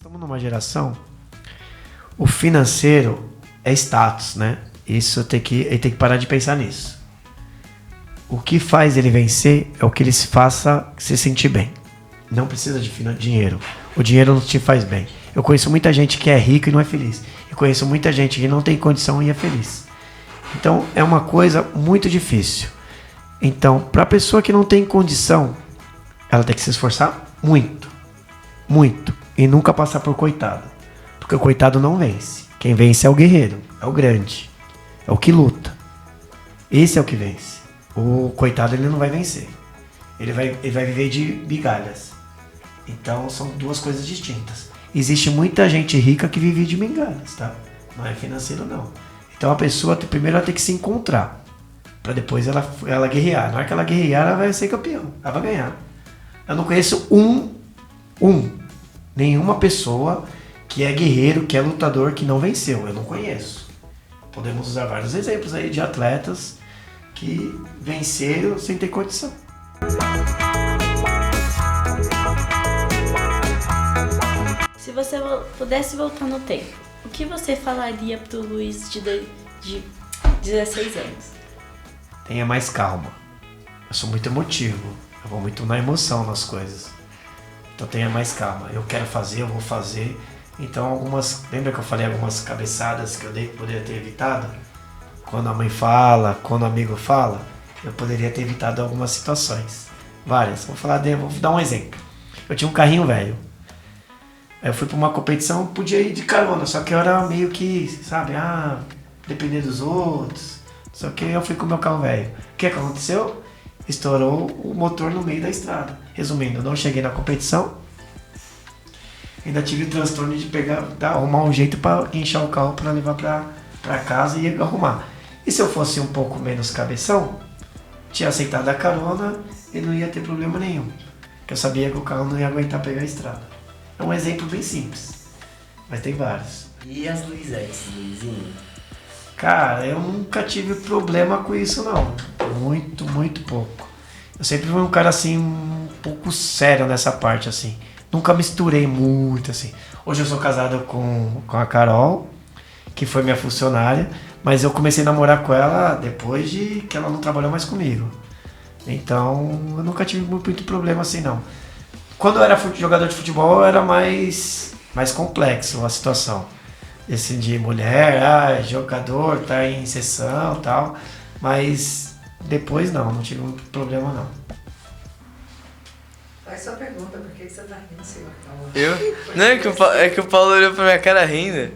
Estamos numa geração, o financeiro é status, né? Ele tem que parar de pensar nisso. O que faz ele vencer é o que ele se faça se sentir bem. Não precisa de dinheiro. O dinheiro não te faz bem. Eu conheço muita gente que é rica e não é feliz. Eu conheço muita gente que não tem condição e é feliz. Então é uma coisa muito difícil. Então, para a pessoa que não tem condição, ela tem que se esforçar muito. Muito. E nunca passar por coitado. Porque o coitado não vence. Quem vence é o guerreiro. É o grande. É o que luta. Esse é o que vence. O coitado ele não vai vencer. Ele vai viver de migalhas. Então são duas coisas distintas. Existe muita gente rica que vive de migalhas, tá? Não é financeiro não. Então a pessoa primeiro ela tem que se encontrar. Pra depois ela guerrear. Na hora que ela guerrear, ela vai ser campeão. Ela vai ganhar. Eu não conheço nenhuma pessoa que é guerreiro, que é lutador, que não venceu. Eu não conheço. Podemos usar vários exemplos aí de atletas que venceram sem ter condição. Se você pudesse voltar no tempo, o que você falaria pro Luiz de 16 anos? Tenha mais calma. Eu sou muito emotivo. Eu vou muito na emoção nas coisas. Então tenha mais calma. Eu quero fazer, eu vou fazer. Então lembra que eu falei algumas cabeçadas que eu poderia ter evitado? Quando a mãe fala, quando o amigo fala, eu poderia ter evitado algumas situações. Várias. Vou dar um exemplo. Eu tinha um carrinho velho. Aí eu fui para uma competição, podia ir de carona, só que eu era meio que, sabe, depender dos outros. Só que eu fui com o meu carro velho. O que aconteceu? Estourou o motor no meio da estrada. Resumindo, eu não cheguei na competição. Ainda tive o transtorno de arrumar um jeito para guinchar o carro para levar para casa e arrumar. E se eu fosse um pouco menos cabeção, tinha aceitado a carona e não ia ter problema nenhum. Porque eu sabia que o carro não ia aguentar pegar a estrada. É um exemplo bem simples, mas tem vários. E as Luizettes, Luizinho? Cara, eu nunca tive problema com isso não. Muito, muito pouco. Eu sempre fui um cara assim, um pouco sério nessa parte assim. Nunca misturei muito assim. Hoje eu sou casado com a Carol, que foi minha funcionária, mas eu comecei a namorar com ela depois de que ela não trabalhou mais comigo. Então eu nunca tive muito problema assim não. Quando eu era jogador de futebol era mais complexo a situação. Esse de mulher, jogador, tá em sessão e tal. Mas depois não tive muito problema não. Faz sua pergunta, por que você tá rindo, senhor? Eu? Não, é que o Paulo olhou pra minha cara rindo.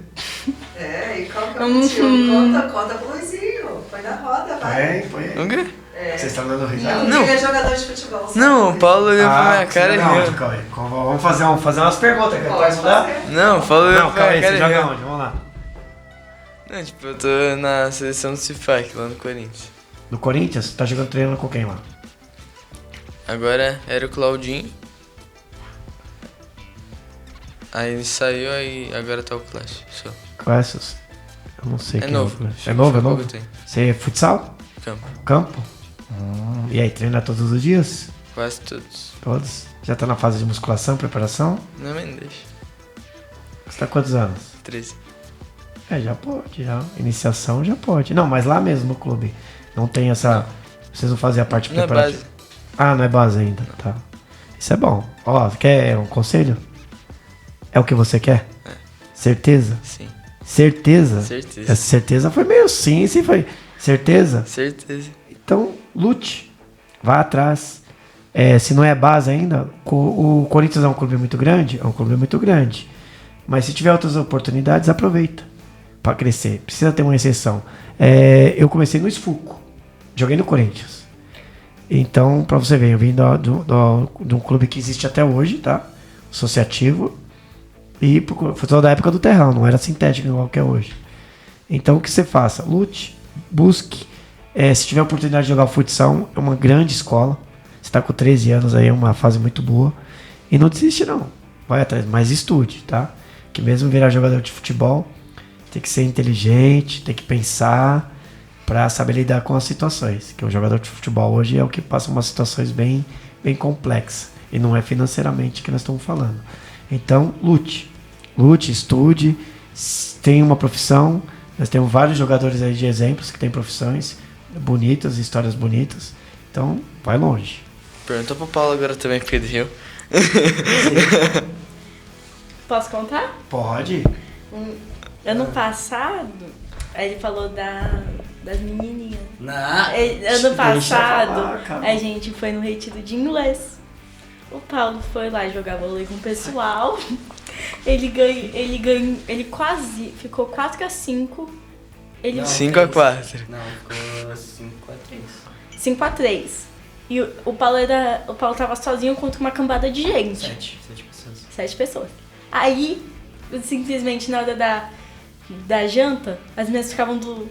E qual que é o motivo? Conta pro Luizinho. Põe na roda, vai. Põe aí. O quê? Vocês estão dando risada? Não. Ele é jogador de futebol. Sabe? Não, o Paulo olhou pra minha cara e riu. Vamos fazer umas perguntas aqui. Pode mudar? Não, o Paulo olhou pra minha cara você e joga riu. onde? Vamos lá. Não, tipo, eu tô na seleção do CIFAC, lá no Corinthians. Do Corinthians? Tá jogando treino com quem lá? Agora era o Claudinho. Aí ele saiu, aí agora tá o Clash, só. Classes? Eu não sei É quem novo. é o Clash. É novo? Tem. Você é futsal? Campo? E aí, treina todos os dias? Quase todos. Todos? Já tá na fase de musculação, preparação? Não me deixa. Você tá quantos anos? 13. Já pode, já. Iniciação já pode. Não, mas lá mesmo no clube. Não tem essa... Vocês não fazem a parte Não é preparativa? base. Não é base ainda, tá. Isso é bom. Ó, quer um conselho? É o que você quer? É. Certeza? Sim. Certeza? Certeza. Essa certeza foi meio sim foi. Certeza? Certeza. Então, lute. Vá atrás. Se não é base ainda, o Corinthians é um clube muito grande? É um clube muito grande. Mas se tiver outras oportunidades, aproveita para crescer. Precisa ter uma exceção. Eu comecei no Esfuco. Joguei no Corinthians. Então, para você ver, eu vim de um clube que existe até hoje, tá? Associativo. E foi toda a época do terrão, não era sintético igual que é hoje. Então, o que você faça? Lute, busque. Se tiver a oportunidade de jogar futsal, é uma grande escola. Você está com 13 anos aí, é uma fase muito boa. E não desiste não. Vai atrás, mas estude, tá? Que mesmo virar jogador de futebol, tem que ser inteligente, tem que pensar para saber lidar com as situações. Que o jogador de futebol hoje é o que passa umas situações bem complexas. E não é financeiramente que nós estamos falando. Então, lute. lute, estude, tenha uma profissão. Nós temos vários jogadores aí de exemplos que têm profissões bonitas, histórias bonitas. Então, vai longe. Pergunta pro Paulo agora também, Pedrinho. Posso contar? Pode. Ano passado, ele falou das menininhas. Não. Ano passado, falar, cara. a gente foi no retiro de inglês. O Paulo foi lá jogar vôlei com o pessoal. Ele quase ficou 4-5. Ele Não. 5-4. Não, ficou 5-3. 5-3. E o Paulo tava sozinho contra uma cambada de gente. 7 pessoas. 7 pessoas. Aí, simplesmente na hora da janta, as meninas ficavam do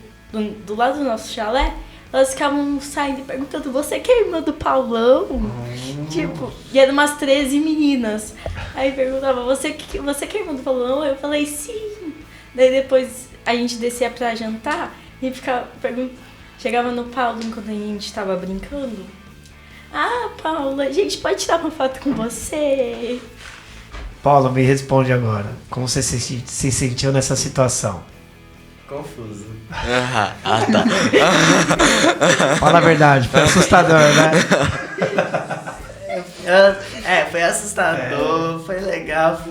lado do nosso chalé, elas ficavam saindo e perguntando: você que é irmã do Paulão? Tipo, e eram umas 13 meninas. Aí perguntava: você que é irmã do Paulão? Eu falei: sim. Daí depois a gente descia pra jantar e ficava chegava no Paulo enquanto a gente tava brincando. Ah, Paula, a gente pode tirar uma foto com você? Paulo, me responde agora. Como você se sentiu nessa situação? Confuso. Ah, tá. Fala a verdade, foi assustador, né? Foi assustador, foi legal.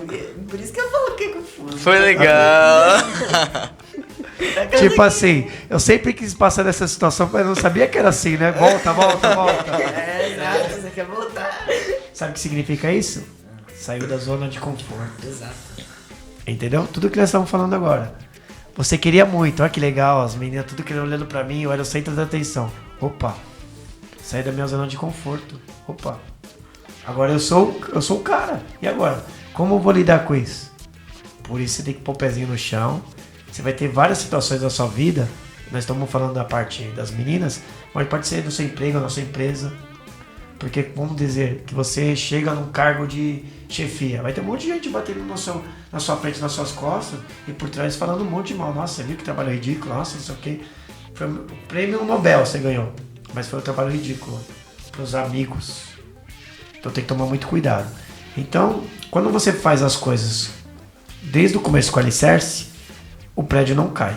Por isso que eu falo que é confuso. Foi legal. Tipo assim, eu sempre quis passar nessa situação, mas não sabia que era assim, né? Volta. Exato, você quer voltar. Sabe o que significa isso? Saiu da zona de conforto. Exato. Entendeu? Tudo que nós estamos falando agora. Você queria muito, olha que legal, as meninas tudo querendo olhando pra mim, eu era o centro da atenção. Opa, saí da minha zona de conforto. Opa, agora eu sou o cara. E agora? Como eu vou lidar com isso? Por isso você tem que pôr o pezinho no chão. Você vai ter várias situações na sua vida. Nós estamos falando da parte das meninas, mas pode ser do seu emprego, da sua empresa. Porque vamos dizer que você chega num cargo de chefia. Vai ter um monte de gente batendo na sua frente, nas suas costas e por trás falando um monte de mal. Nossa, você viu que trabalho ridículo? Nossa, não sei o quê. Foi o prêmio Nobel você ganhou. Mas foi um trabalho ridículo para os amigos. Então tem que tomar muito cuidado. Então, quando você faz as coisas desde o começo com alicerce, o prédio não cai.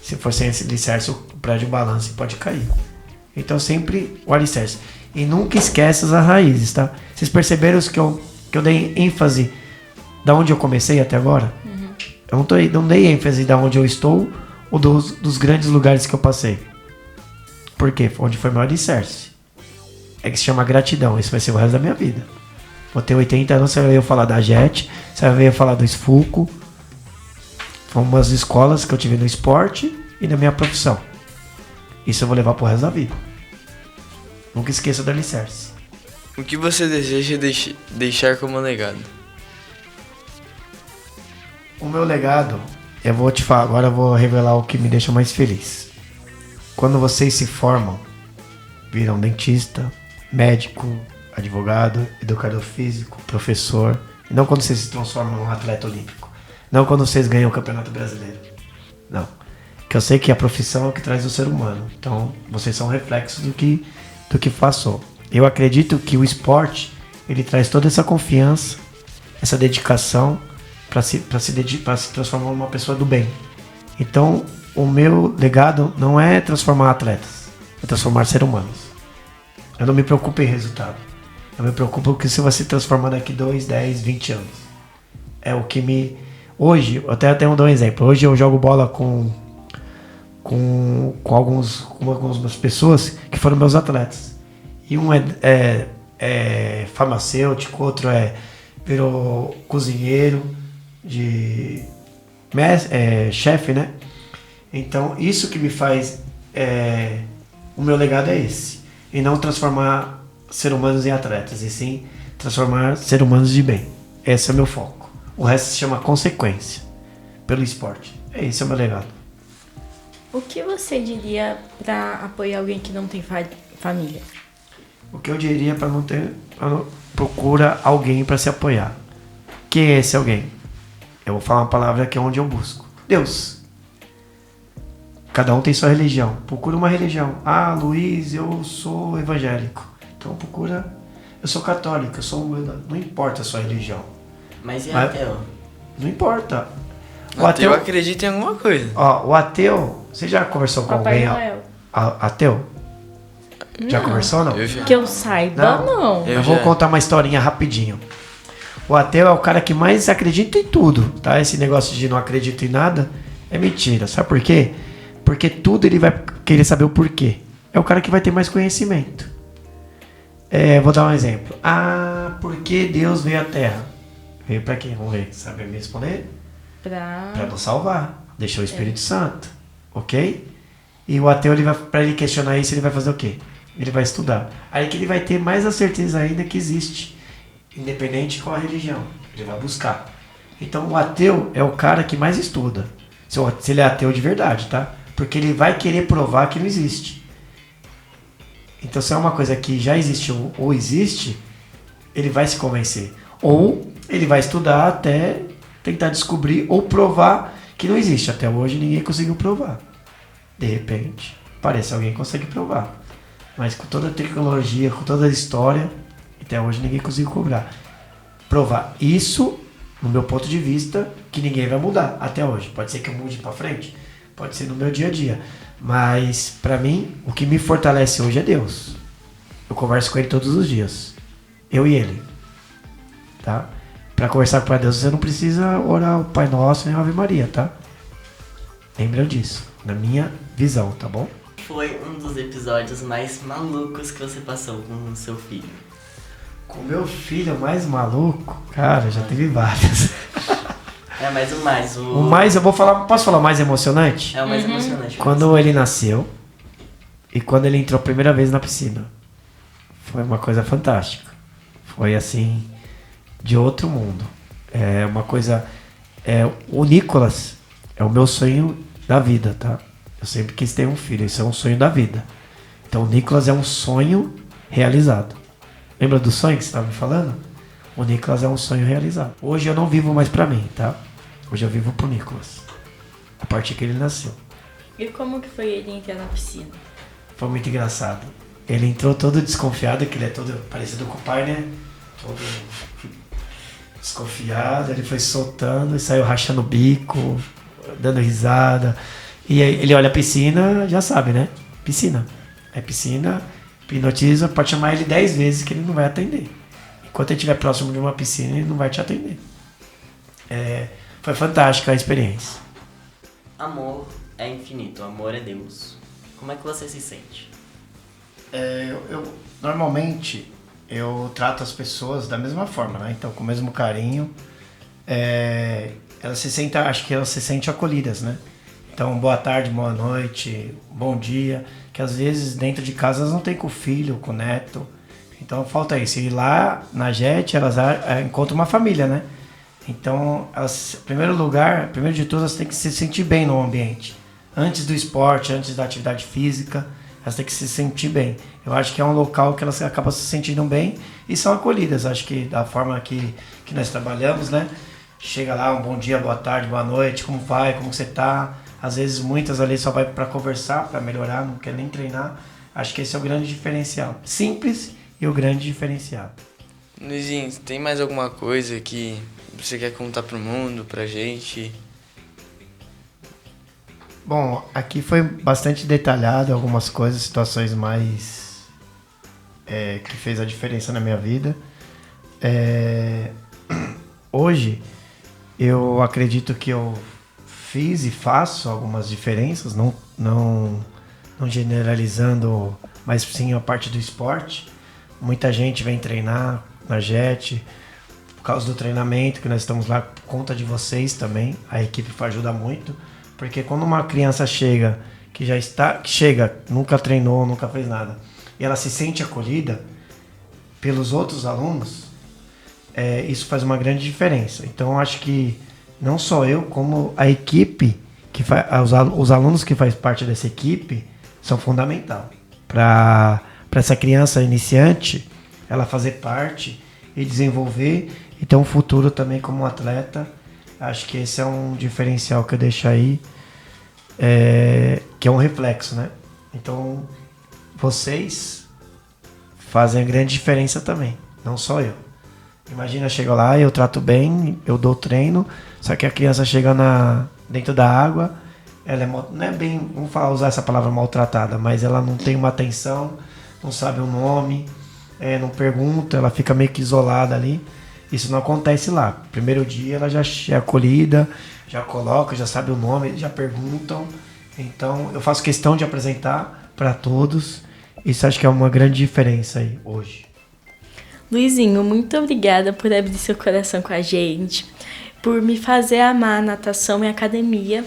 Se for sem esse alicerce, o prédio balança e pode cair. Então sempre o alicerce. E nunca esquece as raízes, tá? Vocês perceberam que eu dei ênfase da onde eu comecei até agora? Uhum. Eu não dei ênfase da onde eu estou ou dos grandes lugares que eu passei. Por quê? Onde foi meu alicerce. É que se chama gratidão. Isso vai ser o resto da minha vida. Vou ter 80 anos, você vai ver eu falar da JET, você vai ver eu falar do SFUCO. Foram umas escolas que eu tive no esporte e na minha profissão. Isso eu vou levar pro resto da vida. Nunca esqueça do alicerce. O que você deseja deixar como legado? O meu legado, eu vou te falar, agora eu vou revelar o que me deixa mais feliz. Quando vocês se formam, viram dentista, médico, advogado, educador físico, professor, e não quando vocês se transformam em um atleta olímpico. Não quando vocês ganham o Campeonato Brasileiro. Não. Porque eu sei que a profissão é o que traz o ser humano. Então, vocês são reflexos do que passou. Eu acredito que o esporte, ele traz toda essa confiança, essa dedicação para se transformar numa pessoa do bem. Então, o meu legado não é transformar atletas, é transformar seres humanos. Eu não me preocupo em resultado. Eu me preocupo que você vai se transformar daqui 2, 10, 20 anos. É o que me... Hoje, eu até dou um exemplo. Hoje eu jogo bola com algumas pessoas que foram meus atletas. E um é farmacêutico, outro virou cozinheiro, chefe, né? Então, isso que me faz... o meu legado é esse. E não transformar seres humanos em atletas, e sim transformar seres humanos de bem. Esse é o meu foco. O resto se chama consequência pelo esporte. Esse é o meu legado. O que você diria pra apoiar alguém que não tem família? O que eu diria para não ter... Procura alguém para se apoiar. Quem é esse alguém? Eu vou falar uma palavra que é onde eu busco. Deus. Cada um tem sua religião. Procura uma religião. Ah, Luiz, eu sou evangélico. Então procura... Eu sou católico, não importa a sua religião. Mas e ateu? Não importa. O ateu acredita em alguma coisa. Ó, o ateu... Você já conversou com Papai alguém Noel. Ateu? Já Não. conversou, não? Eu já. Que eu saiba, não. Eu vou já. contar uma historinha rapidinho. O ateu é o cara que mais acredita em tudo, tá? Esse negócio de não acredito em nada é mentira. Sabe por quê? Porque tudo ele vai querer saber o porquê. É o cara que vai ter mais conhecimento. Vou dar um exemplo. Por que Deus veio à Terra? Veio pra quê? Vamos ver. Sabe me responder? Pra nos salvar. Deixou o Espírito Santo. Ok? E o ateu, pra ele questionar isso, ele vai fazer o quê? Ele vai estudar. Aí que ele vai ter mais a certeza ainda que existe. Independente de qual a religião. Ele vai buscar. Então o ateu é o cara que mais estuda. Se ele é ateu de verdade, tá? Porque ele vai querer provar que não existe. Então se é uma coisa que já existiu ou existe, ele vai se convencer. Ou ele vai estudar até tentar descobrir ou provar que não existe. Até hoje ninguém conseguiu provar. De repente, parece alguém consegue provar. Mas com toda a tecnologia, com toda a história, até hoje ninguém conseguiu provar. Isso, no meu ponto de vista, que ninguém vai mudar até hoje. Pode ser que eu mude pra frente, pode ser no meu dia a dia. Mas, pra mim, o que me fortalece hoje é Deus. Eu converso com Ele todos os dias. Eu e Ele. Tá? Pra conversar com Deus, você não precisa orar o Pai Nosso nem a Ave Maria, tá? Lembra disso. Na minha visão, tá bom? Foi um dos episódios mais malucos que você passou com o seu filho. Com meu filho mais maluco, cara, já teve vários. Mas o mais... O mais, eu vou falar, posso falar o mais emocionante? É o mais emocionante. Quando ele nasceu e quando ele entrou a primeira vez na piscina. Foi uma coisa fantástica. Foi assim, de outro mundo. É uma coisa... o Nicolas é o meu sonho da vida, tá? Eu sempre quis ter um filho, isso é um sonho da vida. Então o Nicolas é um sonho realizado. Lembra do sonho que você estava me falando? O Nicolas é um sonho realizado. Hoje eu não vivo mais pra mim, tá? Hoje eu vivo pro Nicolas. A partir que ele nasceu. E como que foi ele entrar na piscina? Foi muito engraçado. Ele entrou todo desconfiado, que ele é todo parecido com o pai, né? Todo desconfiado. Ele foi soltando e saiu rachando o bico, dando risada. E aí ele olha a piscina, já sabe, né? Piscina. É piscina, hipnotiza, pode chamar ele 10 vezes que ele não vai atender. Enquanto ele estiver próximo de uma piscina, ele não vai te atender. Foi fantástica a experiência. Amor é infinito, amor é Deus. Como é que você se sente? Normalmente, eu trato as pessoas da mesma forma, né? Então, com o mesmo carinho. Acho que elas se sentem acolhidas, né? Então, boa tarde, boa noite, bom dia. Que às vezes dentro de casa elas não têm com o filho, com o neto. Então falta isso. E lá na JET elas encontram uma família, né? Então, primeiro de tudo, elas têm que se sentir bem no ambiente. Antes do esporte, antes da atividade física, elas têm que se sentir bem. Eu acho que é um local que elas acabam se sentindo bem e são acolhidas. Acho que da forma que nós trabalhamos, né? Chega lá, um bom dia, boa tarde, boa noite, como vai, como você tá? Às vezes muitas ali só vai para conversar, para melhorar, não quer nem treinar. Acho que esse é o grande diferencial. Simples e o grande diferencial. Luizinho, tem mais alguma coisa que você quer contar pro mundo, pra gente? Bom, aqui foi bastante detalhado algumas coisas, situações mais que fez a diferença na minha vida. Hoje, eu acredito que eu fiz e faço algumas diferenças, não generalizando, mas sim a parte do esporte. Muita gente vem treinar na JET, por causa do treinamento, que nós estamos lá por conta de vocês também, a equipe ajuda muito, porque quando uma criança chega, nunca treinou, nunca fez nada, e ela se sente acolhida pelos outros alunos, isso faz uma grande diferença. Então eu acho que não só eu, como a equipe, os alunos que fazem parte dessa equipe, são fundamental para essa criança iniciante, ela fazer parte e desenvolver e ter um futuro também como atleta. Acho que esse é um diferencial que eu deixo aí, que é um reflexo, né? Então, vocês fazem a grande diferença também, não só eu. Imagina, chega lá, eu trato bem, eu dou treino, só que a criança chega dentro da água, ela não é bem, vamos usar essa palavra maltratada, mas ela não tem uma atenção, não sabe o nome, não pergunta, ela fica meio que isolada ali. Isso não acontece lá. Primeiro dia ela já é acolhida, já coloca, já sabe o nome, já perguntam. Então eu faço questão de apresentar para todos. Isso acho que é uma grande diferença aí hoje. Luizinho, muito obrigada por abrir seu coração com a gente, por me fazer amar a natação e a academia.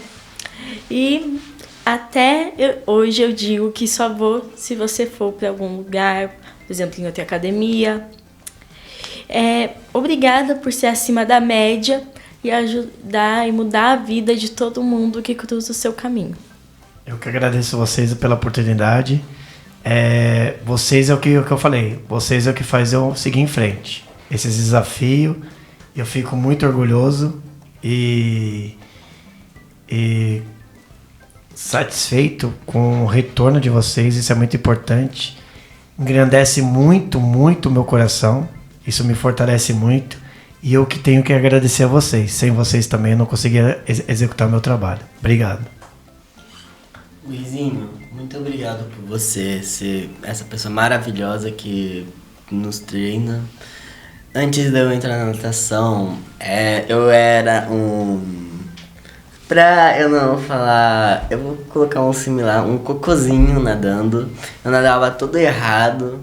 E hoje eu digo que só vou se você for para algum lugar, por exemplo, em outra academia. Obrigada por ser acima da média e ajudar e mudar a vida de todo mundo que cruza o seu caminho. Eu que agradeço vocês pela oportunidade. Vocês é o que eu falei, vocês é o que faz eu seguir em frente. Esses desafios, eu fico muito orgulhoso e satisfeito com o retorno de vocês, isso é muito importante. Engrandece muito, muito o meu coração, isso me fortalece muito e eu que tenho que agradecer a vocês. Sem vocês também eu não conseguia executar o meu trabalho. Obrigado. Luizinho, muito obrigado por você ser essa pessoa maravilhosa que nos treina. Antes de eu entrar na natação, eu era pra eu não falar, eu vou colocar um similar, um cocôzinho nadando. Eu nadava todo errado.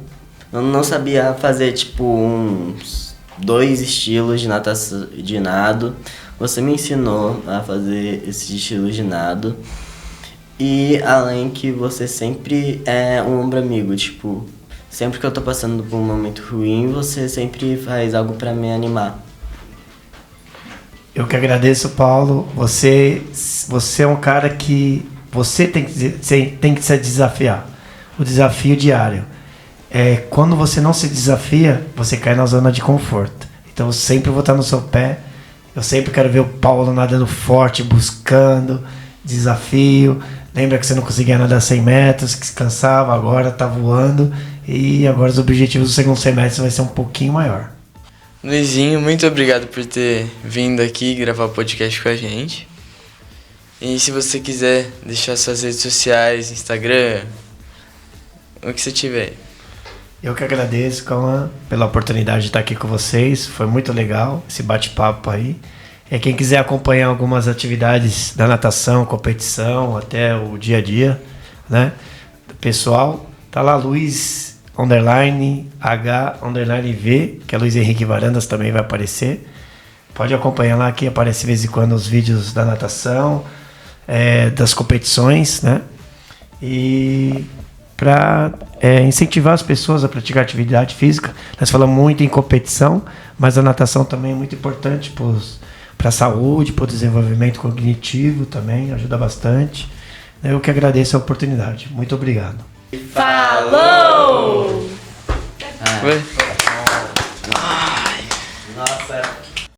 Eu não sabia fazer tipo uns 2 estilos de natação, de nado. Você me ensinou a fazer esses estilos de nado. E além que você sempre é um ombro amigo, tipo, sempre que eu tô passando por um momento ruim, você sempre faz algo pra me animar. Eu que agradeço, Paulo. Você é um cara que você tem que se desafiar. O desafio diário. Quando você não se desafia, você cai na zona de conforto. Então eu sempre vou estar no seu pé. Eu sempre quero ver o Paulo nadando forte, buscando desafio. Lembra que você não conseguia nadar 100 metros, que se cansava, agora tá voando. E agora os objetivos do segundo semestre vai ser um pouquinho maior. Luizinho, muito obrigado por ter vindo aqui gravar o podcast com a gente. E se você quiser deixar suas redes sociais, Instagram, o que você tiver. Eu que agradeço, Cauã, pela oportunidade de estar aqui com vocês. Foi muito legal esse bate-papo aí. Quem quiser acompanhar algumas atividades da natação, competição, até o dia a dia, né? Pessoal, tá lá Luiz _H_V, que é Luiz Henrique Varandas, também vai aparecer. Pode acompanhar lá, que aparece de vez em quando os vídeos da natação, das competições, né? E para incentivar as pessoas a praticar atividade física. Nós falamos muito em competição, mas a natação também é muito importante para a saúde, para o desenvolvimento cognitivo também, ajuda bastante. Eu que agradeço a oportunidade. Muito obrigado. Falou! Ué?